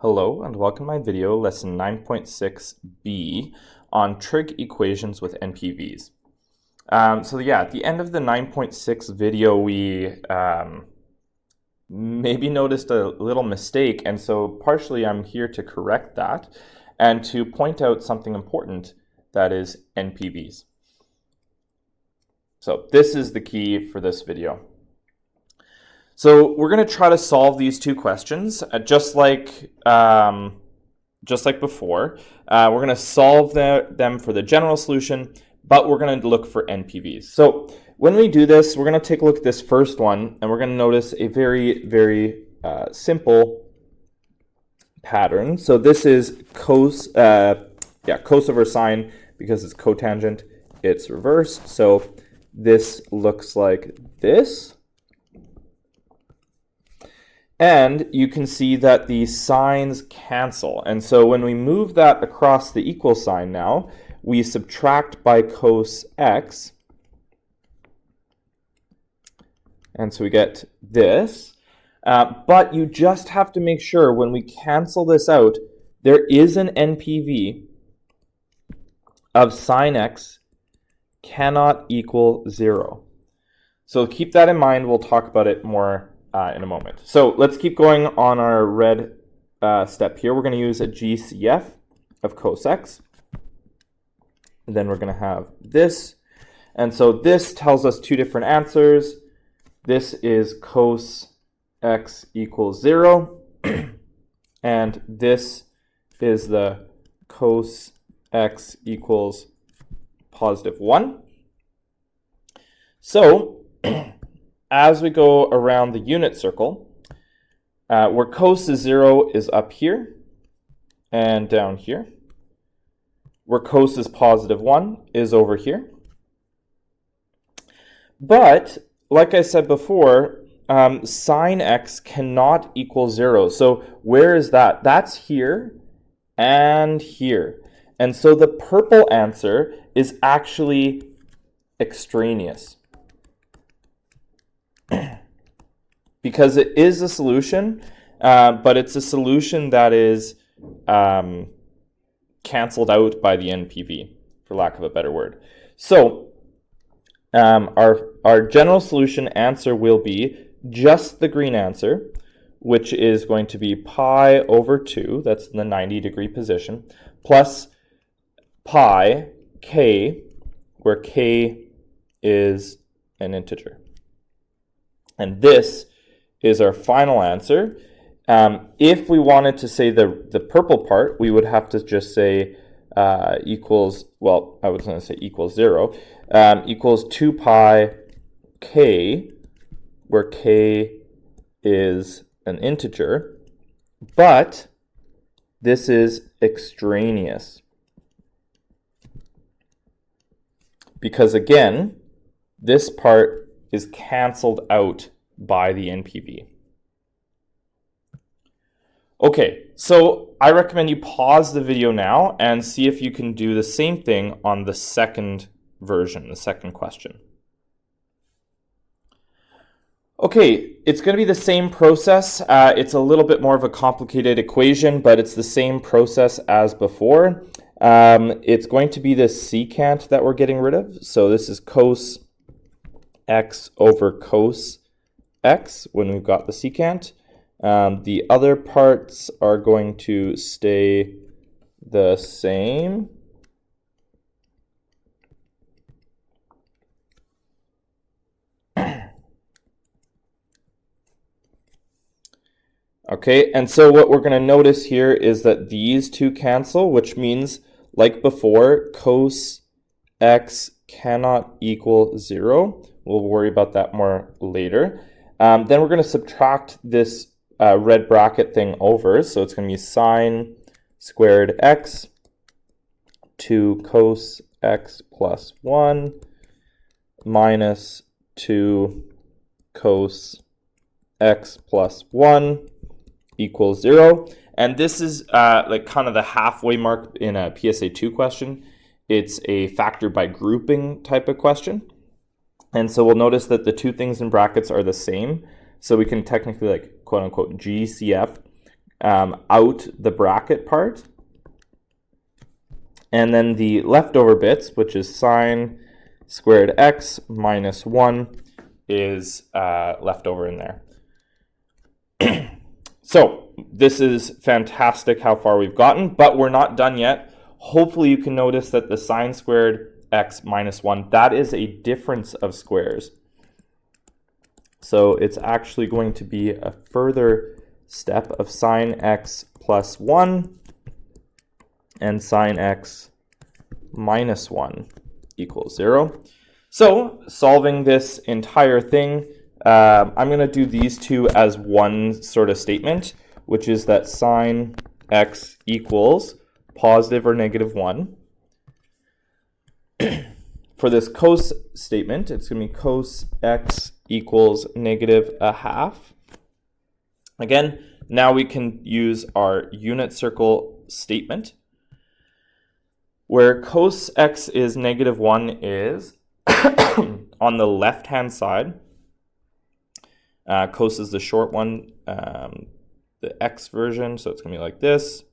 Hello and welcome to my video, lesson 9.6b on trig equations with NPVs. At the end of the 9.6 video, we maybe noticed a little mistake, and so partially I'm here to correct that and to point out something important, that is NPVs. So this is the key for this video. So we're going to try to solve these two questions just like before. We're going to solve them for the general solution, but we're going to look for NPVs. So when we do this, we're going to take a look at this first one, and we're going to notice a very, very simple pattern. So this is cos over sine. Because it's cotangent, it's reversed. So this looks like this. And you can see that the signs cancel. And so when we move that across the equal sign now, we subtract by cos x. And so we get this. But you just have to make sure when we cancel this out, there is an NPV of sine x cannot equal 0. So keep that in mind. We'll talk about it more in a moment. So let's keep going on our red step here. We're going to use a GCF of cos x. And then we're going to have this. And so this tells us two different answers. This is cos x equals 0. And this is the cos x equals positive 1. So as we go around the unit circle, where cos is 0 is up here and down here. Where cos is positive 1 is over here. But, like I said before, sine x cannot equal 0. So where is that? That's here and here. And so the purple answer is actually extraneous. Because it is a solution, but it's a solution that is canceled out by the NPV, for lack of a better word. So our general solution answer will be just the green answer, which is going to be pi over 2, that's in the 90-degree position, plus pi k, where k is an integer. And this is our final answer. If we wanted to say the purple part, we would have to just say equals, well, I was going to say equals 0, equals 2 pi k, where k is an integer, but this is extraneous. Because again, this part is canceled out by the NPV. Okay, so I recommend you pause the video now and see if you can do the same thing on the second version, the second question. Okay, it's going to be the same process. It's a little bit more of a complicated equation, but it's the same process as before. It's going to be the secant that we're getting rid of. So this is cos x over cos x when we've got the secant. The other parts are going to stay the same. Okay, and so what we're going to notice here is that these two cancel, which means, like before, cos x cannot equal 0. We'll worry about that more later. Then we're going to subtract this red bracket thing over. So it's going to be sine squared x to cos x plus 1 minus 2 cos x plus 1 equals 0. And this is like kind of the halfway mark in a PSA 2 question. It's a factor by grouping type of question. And so we'll notice that the two things in brackets are the same. So we can technically, like, quote unquote GCF out the bracket part. And then the leftover bits, which is sine squared x minus 1, is left over in there. So this is fantastic how far we've gotten, but we're not done yet. Hopefully you can notice that the sine squared x minus 1, that is a difference of squares. So it's actually going to be a further step of sine x plus 1 and sine x minus 1 equals 0. So solving this entire thing, I'm going to do these two as one sort of statement, which is that sine x equals positive or negative 1. For this cos statement, it's going to be cos x equals negative a half. Again, now we can use our unit circle statement, where cos x is negative 1 is on the left-hand side. Cos is the short one, the x version, so it's going to be like this.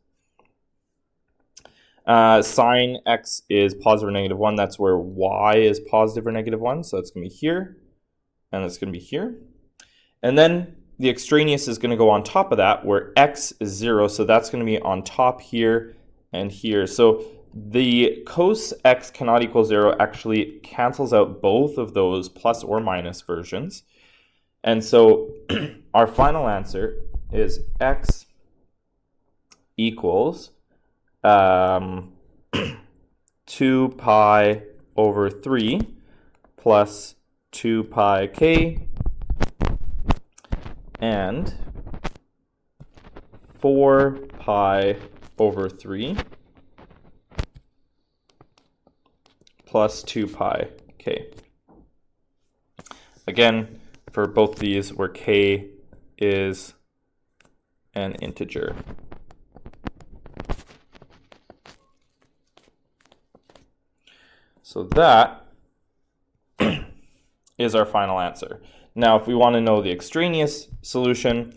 Sine x is positive or negative 1. That's where y is positive or negative 1, so it's going to be here, and it's going to be here. And then the extraneous is going to go on top of that, where x is 0, so that's going to be on top here and here. So the cos x cannot equal 0 actually cancels out both of those plus or minus versions. And so our final answer is x equals 2 pi over 3 plus 2 pi k and 4 pi over 3 plus 2 pi k. Again, for both these, where k is an integer. So that is our final answer. Now, if we want to know the extraneous solution,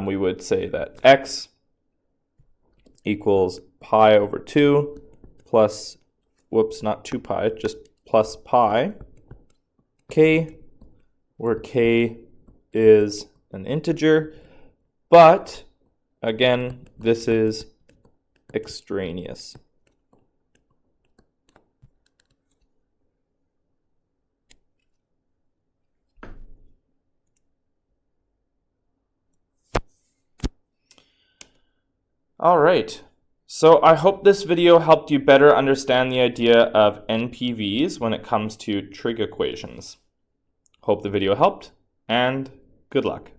we would say that x equals pi over 2 plus, whoops, not 2 pi, just plus pi k, where k is an integer, but again, this is extraneous. All right, so I hope this video helped you better understand the idea of NPVs when it comes to trig equations. Hope the video helped, and good luck.